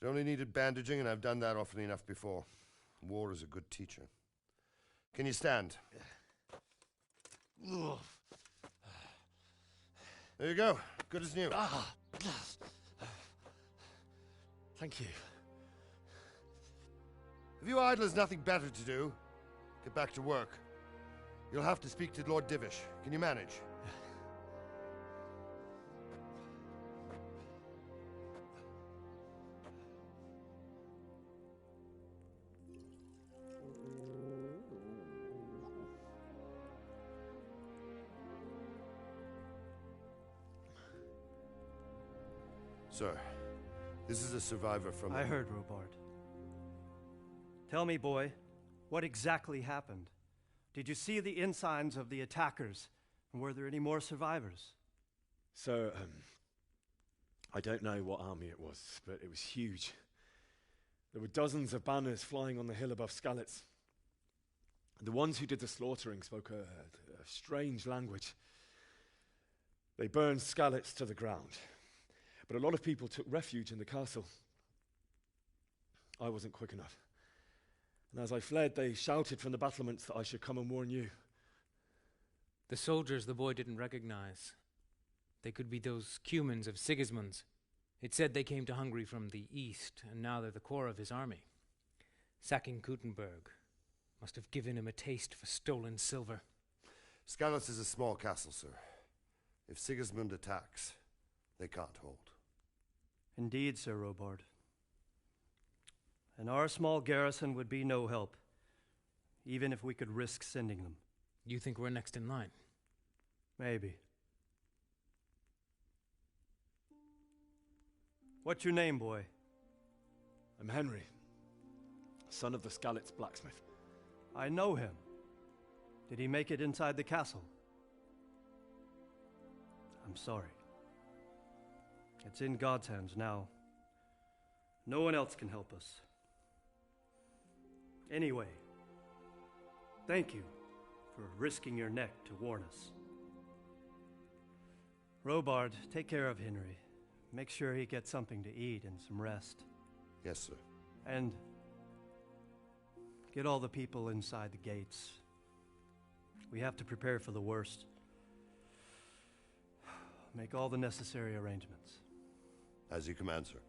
It only needed bandaging, and I've done that often enough before. War is a good teacher. Can you stand? There you go. Good as new. Thank you. If you idlers nothing better to do, get back to work. You'll have to speak to Lord Divish. Can you manage? Sir, this is a survivor from... I heard, Robard. Tell me, boy, what exactly happened? Did you see the ensigns of the attackers? And were there any more survivors? So, I don't know what army it was, but it was huge. There were dozens of banners flying on the hill above Skalitz. The ones who did the slaughtering spoke a strange language. They burned Skalitz to the ground. But a lot of people took refuge in the castle. I wasn't quick enough. And as I fled, they shouted from the battlements that I should come and warn you. The soldiers the boy didn't recognize. They could be those Cumans of Sigismund's. It said they came to Hungary from the east, and now they're the core of his army. Sacking Gutenberg must have given him a taste for stolen silver. Skalitz is a small castle, sir. If Sigismund attacks, they can't hold. Indeed, Sir Robard. And our small garrison would be no help, even if we could risk sending them. You think we're next in line? Maybe. What's your name, boy? I'm Henry, son of the Skalitz blacksmith. I know him. Did he make it inside the castle? I'm sorry. It's in God's hands now. No one else can help us. Anyway, thank you for risking your neck to warn us. Robard, take care of Henry. Make sure he gets something to eat and some rest. Yes, sir. And get all the people inside the gates. We have to prepare for the worst. Make all the necessary arrangements. As you command, sir.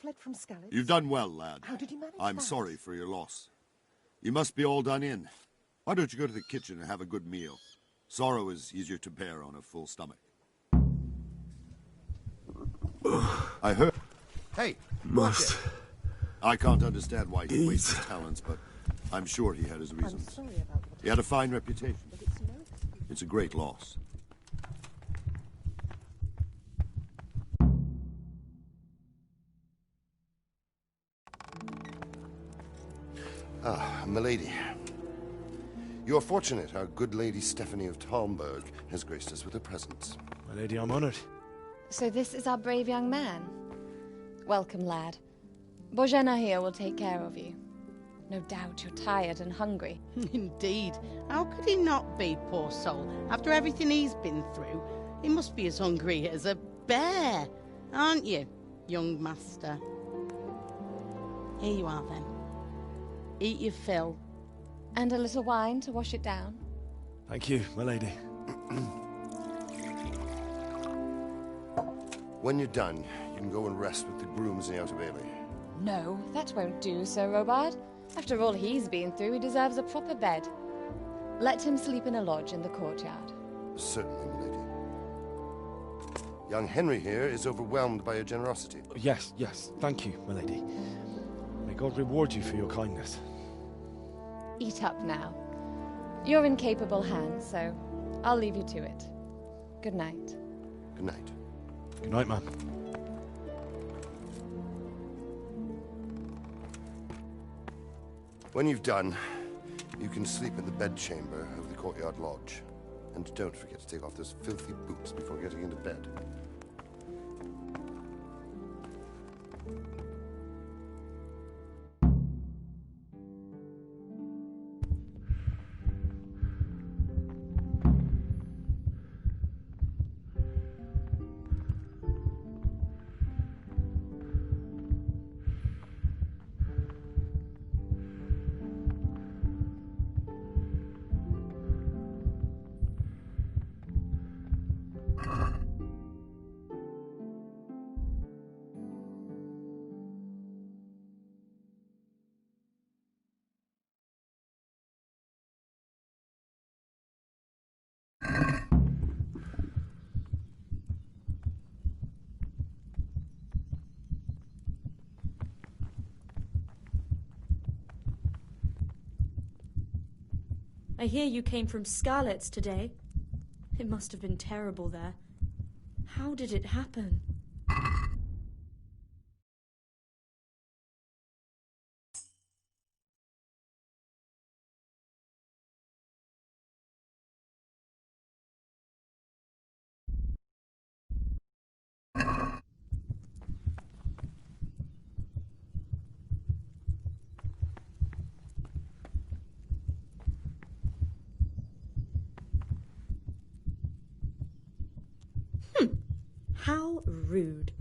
fled from Skalitz? You've done well, lad. How did you manage I'm that? sorry for your loss. You must be all done in. Why don't you go to the kitchen and have a good meal? Sorrow is easier to bear on a full stomach. I heard... Hey! Must... I can't understand why he wasted his talents, but I'm sure he had his reasons. I'm sorry about what He had a fine reputation. but it's no excuse. It's a great loss. Ah, milady. You're fortunate our good lady Stephanie of Talmberg has graced us with her presence. My lady, I'm honored. So this is our brave young man. Welcome, lad. Bojena here will take care of you. No doubt you're tired and hungry. Indeed. How could he not be, poor soul? After everything he's been through, he must be as hungry as a bear, aren't you, young master? Here you are, then. Eat your fill. And a little wine to wash it down. Thank you, my lady. When you're done, you can go and rest with the grooms in the Outer Bailey. No, that won't do, Sir Robard. After all he's been through, he deserves a proper bed. Let him sleep in a lodge in the courtyard. Certainly, milady. Young Henry here is overwhelmed by your generosity. Yes, yes. Thank you, my lady. May God reward you for your kindness. Eat up now. You're in capable hands, so I'll leave you to it. Good night. Good night. Good night, ma'am. When you've done, you can sleep in the bedchamber of the courtyard lodge. And don't forget to take off those filthy boots before getting into bed. I hear you came from Skalitz today. It must have been terrible there. How did it happen? How rude.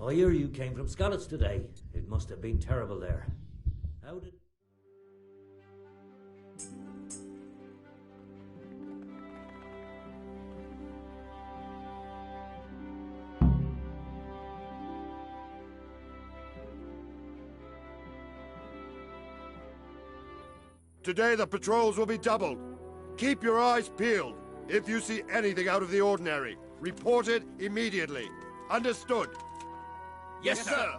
I hear you came from Skalitz today. It must have been terrible there. How did... Today the patrols will be doubled. Keep your eyes peeled. If you see anything out of the ordinary, report it immediately. Understood? Yes, sir.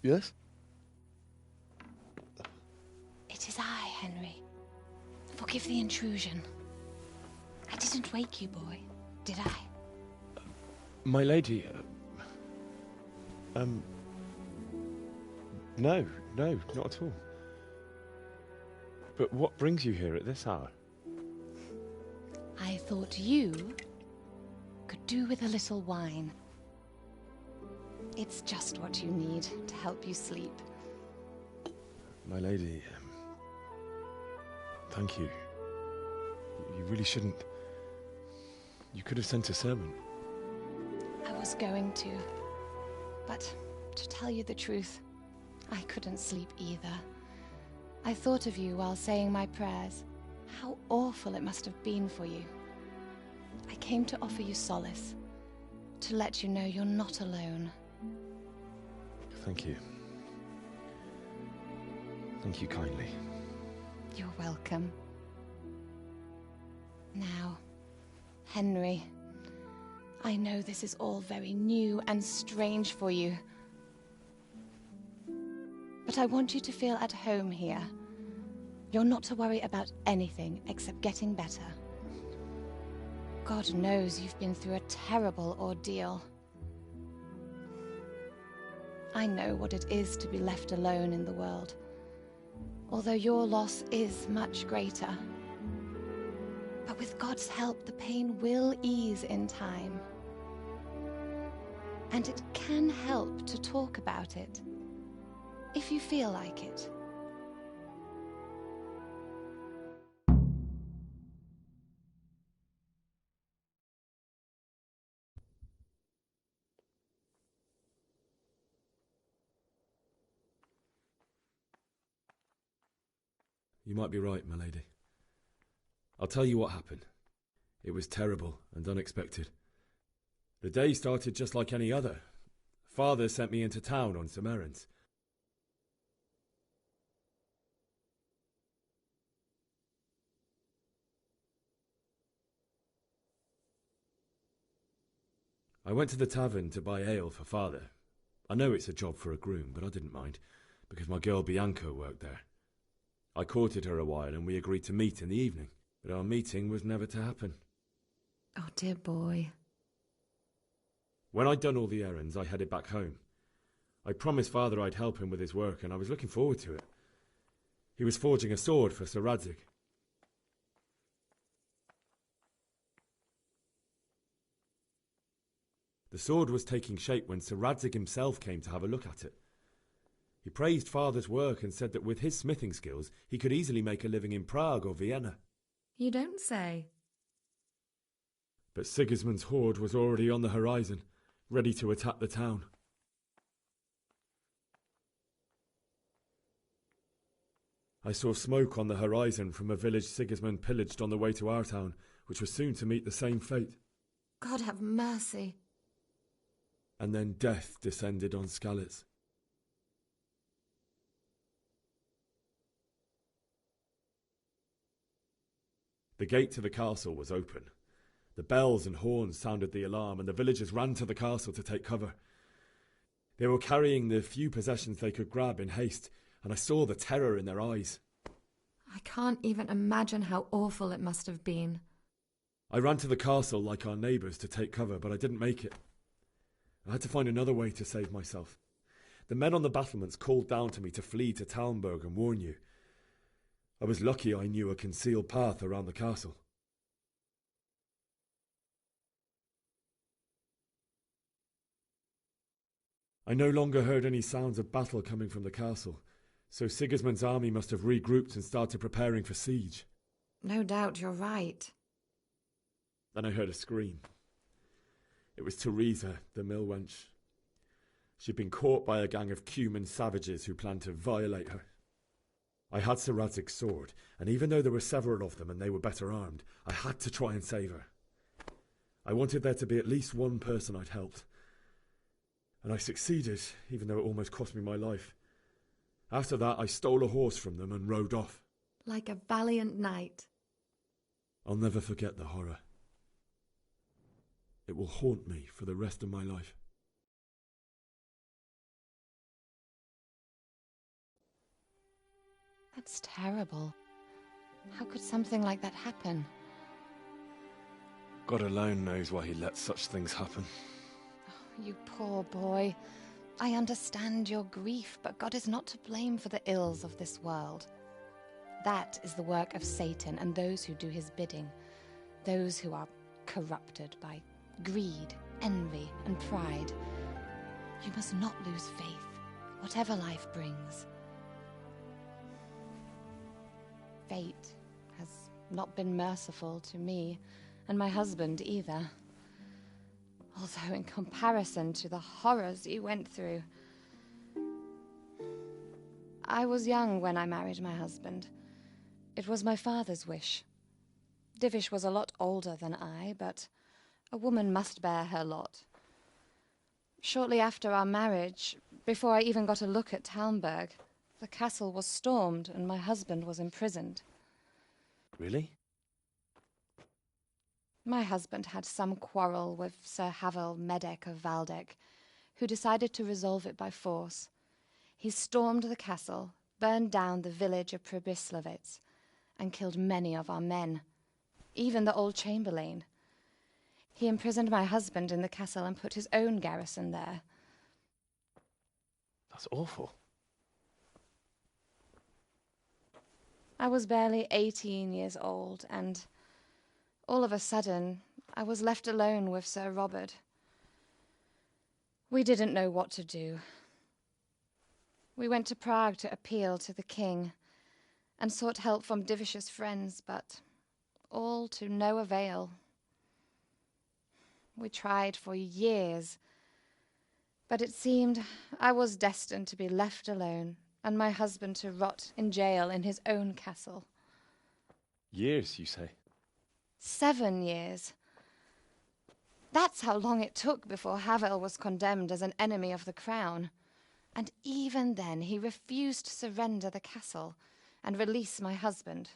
Yes? It is I, Henry. Forgive the intrusion. I didn't wake you, boy, did I? My lady, no, not at all. But what brings you here at this hour? I thought you could do with a little wine. It's just what you need to help you sleep. My lady, thank you. You really shouldn't. You could have sent a servant. I was going to, but to tell you the truth, I couldn't sleep either. I thought of you while saying my prayers. How awful it must have been for you. I came to offer you solace, to let you know you're not alone. Thank you. Thank you kindly. You're welcome. Now, Henry, I know this is all very new and strange for you, but I want you to feel at home here. You're not to worry about anything except getting better. God knows you've been through a terrible ordeal. I know what it is to be left alone in the world, although your loss is much greater. But with God's help, the pain will ease in time. And it can help to talk about it, if you feel like it. You might be right, my lady. I'll tell you what happened. It was terrible and unexpected. The day started just like any other. Father sent me into town on some errands. I went to the tavern to buy ale for Father. I know it's a job for a groom, but I didn't mind, because my girl Bianca worked there. I courted her a while and we agreed to meet in the evening, but our meeting was never to happen. Oh, dear boy. When I'd done all the errands, I headed back home. I promised Father I'd help him with his work, and I was looking forward to it. He was forging a sword for Sir Radzig. The sword was taking shape when Sir Radzig himself came to have a look at it. He praised Father's work and said that with his smithing skills, he could easily make a living in Prague or Vienna. You don't say. But Sigismund's horde was already on the horizon, ready to attack the town. I saw smoke on the horizon from a village Sigismund pillaged on the way to our town, which was soon to meet the same fate. God have mercy. And then death descended on Skalitz. The gate to the castle was open. The bells and horns sounded the alarm, and the villagers ran to the castle to take cover. They were carrying the few possessions they could grab in haste, and I saw the terror in their eyes. I can't even imagine how awful it must have been. I ran to the castle like our neighbours to take cover, but I didn't make it. I had to find another way to save myself. The men on the battlements called down to me to flee to Talmberg and warn you. I was lucky I knew a concealed path around the castle. I no longer heard any sounds of battle coming from the castle, so Sigismund's army must have regrouped and started preparing for siege. No doubt you're right. Then I heard a scream. It was Teresa, the mill wench. She'd been caught by a gang of Cuman savages who planned to violate her. I had Sir Radzig's sword, and even though there were several of them and they were better armed, I had to try and save her. I wanted there to be at least one person I'd helped. And I succeeded, even though it almost cost me my life. After that, I stole a horse from them and rode off. Like a valiant knight. I'll never forget the horror. It will haunt me for the rest of my life. That's terrible. How could something like that happen? God alone knows why he lets such things happen. Oh, you poor boy. I understand your grief, but God is not to blame for the ills of this world. That is the work of Satan and those who do his bidding. Those who are corrupted by greed, envy, and pride. You must not lose faith, whatever life brings. Fate has not been merciful to me, and my husband either. Although in comparison to the horrors you went through. I was young when I married my husband. It was my father's wish. Divish was a lot older than I, but a woman must bear her lot. Shortly after our marriage, before I even got a look at Talmberg, the castle was stormed and my husband was imprisoned. Really? My husband had some quarrel with Sir Havel Medek of Valdek, who decided to resolve it by force. He stormed the castle, burned down the village of Pribyslavitz, and killed many of our men, even the old chamberlain. He imprisoned my husband in the castle and put his own garrison there. That's awful. I was barely 18 years old, and all of a sudden, I was left alone with Sir Robert. We didn't know what to do. We went to Prague to appeal to the king, and sought help from Divish's friends, but all to no avail. We tried for years, but it seemed I was destined to be left alone, and my husband to rot in jail in his own castle. Years, you say? 7 years. That's how long it took before Havel was condemned as an enemy of the crown. And even then he refused to surrender the castle and release my husband.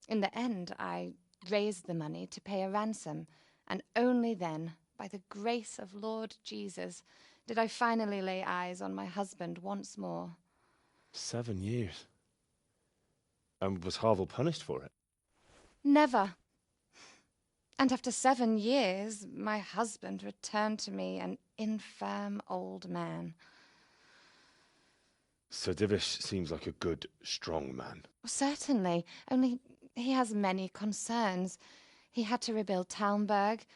In the end, I raised the money to pay a ransom, and only then, by the grace of Lord Jesus, did I finally lay eyes on my husband once more. 7 years? And was Havel punished for it? Never. And after 7 years, my husband returned to me an infirm old man. Sir Divish seems like a good, strong man. Certainly, only he has many concerns. He had to rebuild Talmberg.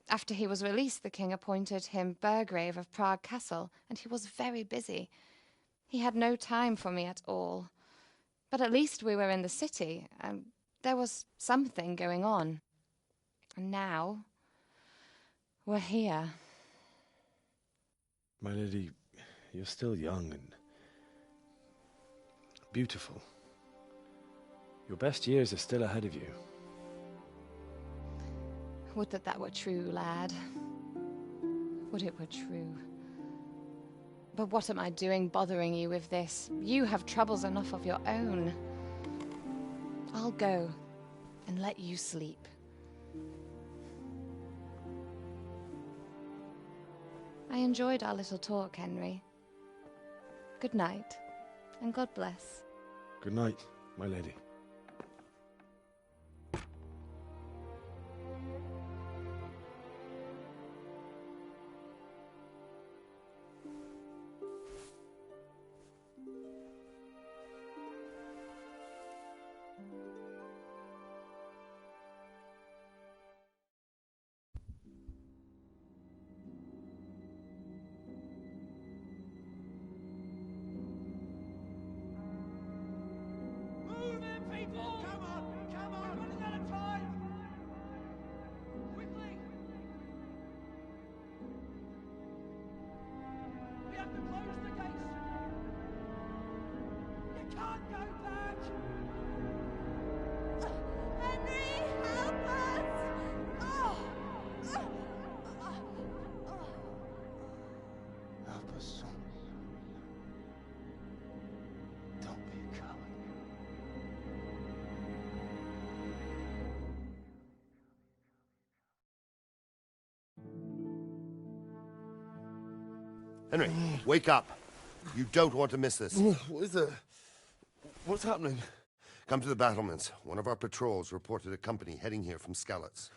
After he was released, the king appointed him Burgrave of Prague Castle, and he was very busy. He had no time for me at all. But at least we were in the city, and there was something going on. And now, we're here. My lady, you're still young and beautiful. Your best years are still ahead of you. Would that that were true, lad. Would it were true. But what am I doing bothering you with this? You have troubles enough of your own. I'll go and let you sleep. I enjoyed our little talk, Henry. Good night, and God bless. Good night, my lady. Henry, wake up. You don't want to miss this. What is it? What's happening? Come to the battlements. One of our patrols reported a company heading here from Skalitz.